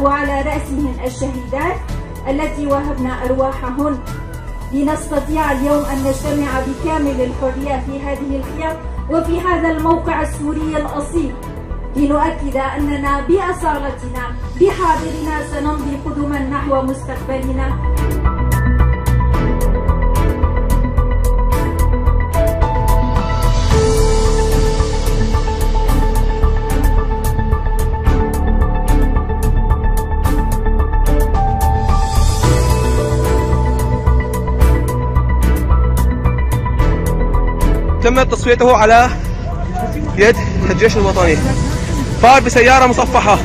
وعلى رأسهن الشهيدات التي وهبن أرواحهن لنستطيع اليوم أن نجتمع بكامل الحرية في هذه الخيام وفي هذا الموقع السوري الأصيل، لنؤكد أننا بأصالتنا بحاضرنا سنمضي قدما نحو مستقبلنا. تمت تصفيته على يد الجيش الوطني. فار بسيارة مصفحة.